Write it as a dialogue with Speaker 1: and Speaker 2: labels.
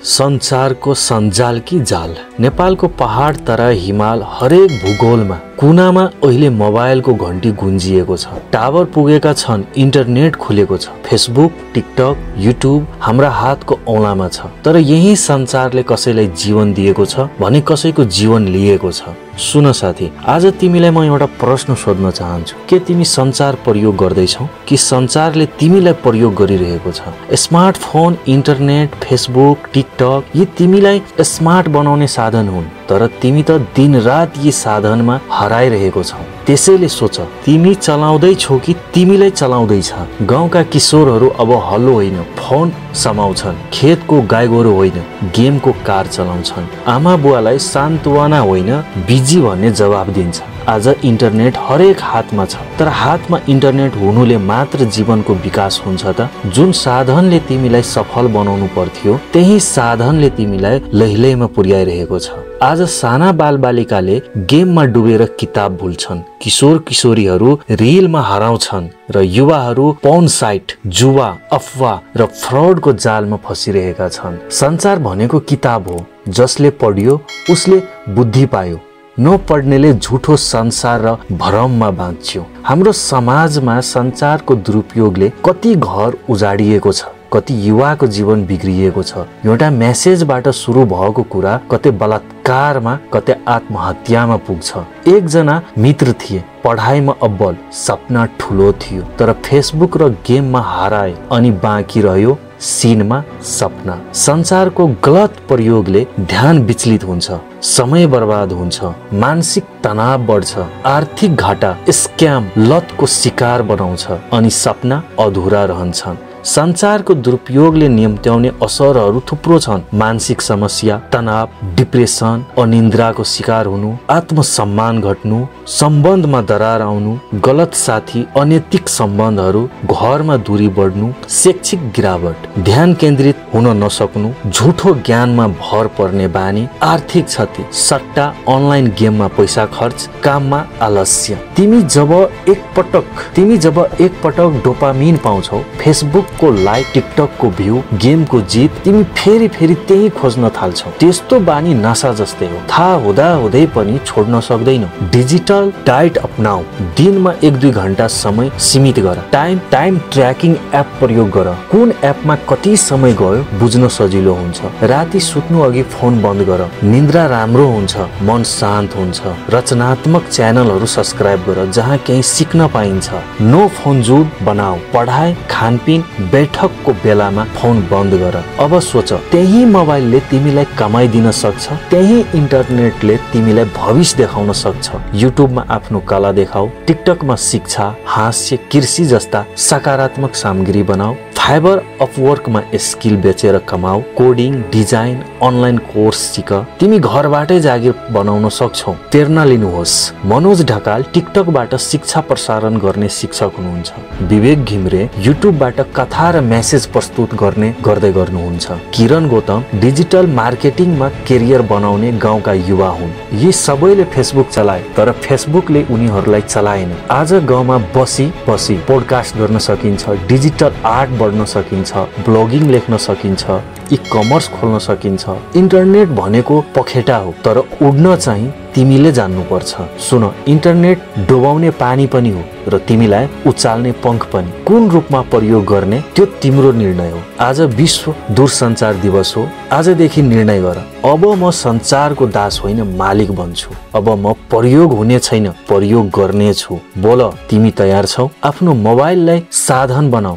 Speaker 1: संचारको सञ्जालकी जाल। नेपालको पहाड तरा हिमाल हरेक भूगोलमा कुनामा अहिले मोबाइलको घण्टी गुन्जिएको छ। टावर पुगेका छन्, इन्टरनेट खुलेको छ, फेसबुक, टिकटक, युट्युब हाम्रा हातको औँलामा छ। तर यही संचारले कसैलाई जीवन दिएको छ भने कसैको जीवन लिएको छ। सुन साथी, आज तिमीलाई म एउटा प्रश्न सोध्न चाहन्छु। के तिमी संचार प्रयोग गर्दैछौ कि संचारले तिमीलाई प्रयोग गरिरहेको छ? स्मार्टफोन, इन्टरनेट, फेसबुक, टिकटक यी तिमीलाई स्मार्ट बनाउने साधन हुन्, तर तिमी त दिन रात यी साधनमा हराइरहेको छौ। त्यसैले सोच, तिमी चलाउँदै छौ कि तिमीलाई चलाउँदैछ? गाउँका किशोरहरू अब हल्लो होइन फोन समाउँछन्, खेतको गाईगोरु होइन गेमको कार चलाउँछन्, आमा बुवालाई सान्त्वना होइन बिजी भन्ने जवाब दिन्छ। आज इन्टरनेट हरेक हातमा छ, तर हातमा इन्टरनेट हुनुले मात्र जीवनको विकास हुन्छ त? जुन साधनले तिमीलाई सफल बनाउनु पर्थ्यो त्यही साधनले तिमीलाई लैलैमा पुर्याइरहेको छ। आज साना बालबालिकाले गेममा डुबेर किताब भुल्छन्, किशोर किशोरीहरू रिलमा हराउँछन् र युवाहरू पौन साइट, जुवा, अफवाह र फ्रडको जालमा फसिरहेका छन्। संचार भनेको किताब हो, जसले पढ्यो उसले बुद्धि पायो, नपढ्नेले झुठो संसार र भ्रममा बाँच्यो। हाम्रो समाजमा संचारको दुरुपयोगले कति घर उजाडिएको छ, कति युवाको जीवन बिग्रिएको छ। एउटा मेसेजबाट सुरु भएको कुरा कतै बलात्कारमा, कतै आत्महत्यामा पुग्छ। एकजना मित्र थिए, पढाइमा अब्बल, सपना ठुलो थियो, तर फेसबुक र गेममा हराए अनि बाँकी रह्यो सीनमा सपना। संचारको गलत प्रयोगले ध्यान विचलित हुन्छ, समय बर्बाद हुन्छ, मानसिक तनाव बढ्छ, आर्थिक घाटा, स्क्याम, लतको शिकार बनाउँछ अनि सपना अधुरा रहन्छन्। संचारको दुरुपयोगले निम्त्याउने असरहरू थुप्रो छन्। मानसिक समस्या, तनाव, डिप्रेसन, अनिन्द्राको शिकार हुनु, आत्मसम्मान घट्नु, सम्बन्धमा दरार आउनु, गलत साथी, अनैतिक सम्बन्धहरू, घरमा दूरी बढ्नु, शैक्षिक गिरावट, ध्यान केन्द्रित हुन नसक्नु, झुठो ज्ञानमा भर पर्ने बानी, आर्थिक क्षति, सट्टा, अनलाइन गेममा पैसा खर्च, काममा आलस्य। तिमी जब एकपटक डोपामिन पाउँछौ, फेसबुक को लाइक, टिकटक को भ्यू, गेम को जीत, तिमी फेरि त्यही खोज्न थाल्छौ। त्यस्तो बानी नशा जस्तै हो, थाहा हुँदा हुँदै पनि छोड्न सक्दैनौ। डिजिटल डाइट अपनाऊ, दिनमा 1-2 घण्टा समय सीमित गर। टाइम ट्र्याकिङ एप प्रयोग गर। कुन एपमा कति समय गयो बुझ्न सजिलो हुन्छ। राति सुत्नु अघि फोन बन्द गर। निन्द्रा राम्रो हुन्छ, मन शान्त हुन्छ। रचनात्मक च्यानलहरू सब्स्क्राइब गर जहाँ केही सिक्न पाइन्छ। नो फोन जोन बनाऊ। पढाइ, खानपिन, बैठकको बेलामा फोन बन्द गर। अब सोच, त्यही मोबाइलले तिमीलाई कमाइ दिन सक्छ, त्यही इन्टरनेटले तिमीलाई भविष्य देखाउन सक्छ। युट्युबमा आफ्नो कला देखाऊ, टिकटकमा शिक्षा, हास्य, कृषि जस्ता सकारात्मक सामग्री बनाऊ। फाइबर अपवर्कमा स्किल बेचेर कमाऊ। कोडिङ, डिजाइन, अनलाइन कोर्स सिक। तिमी घरबाटै जागिर बनाउन सक्छौ। प्रेरणा लिनुहोस्। मनोज ढकाल टिकटकबाट शिक्षा प्रसारण गर्ने शिक्षक हुनुहुन्छ। विवेक घिम्रे युट्युबबाट कथा र मेसेज प्रस्तुत गर्दै गर्नुहुन्छ। किरण गौतम डिजिटल मार्केटिङमा करियर बनाउने गाउँका युवा हुन्। यी सबैले फेसबुक चलाए, तर फेसबुकले उनीहरूलाई चलाएन। आज गाउँमा बसी पोडकास्ट गर्न सकिन्छ, डिजिटल आर्ट बढ्न सकिन्छ, ब्लगिङ लेख्न सकिन्छ, ई-कमर्स खोल्न सकिन्छ। इन्टरनेट भनेको पखेटा हो, तर उड्न चाहिँ तिमीले जान्नुपर्छ। सुन, इन्टरनेट डुबाउने पानी पनि हो र तिमीलाई उचाल्ने पंख पनि। कुन रूपमा प्रयोग गर्ने त्यो तिम्रो निर्णय हो। आज विश्व दूरसञ्चार दिवस हो। आजदेखि निर्णय गर, अब म संचारको दास होइन मालिक बन्छु। अब म प्रयोग हुने छैन, प्रयोग गर्ने छु। बोल, तिमी तयार छौ? आफ्नो मोबाइललाई साधन बनाऊ,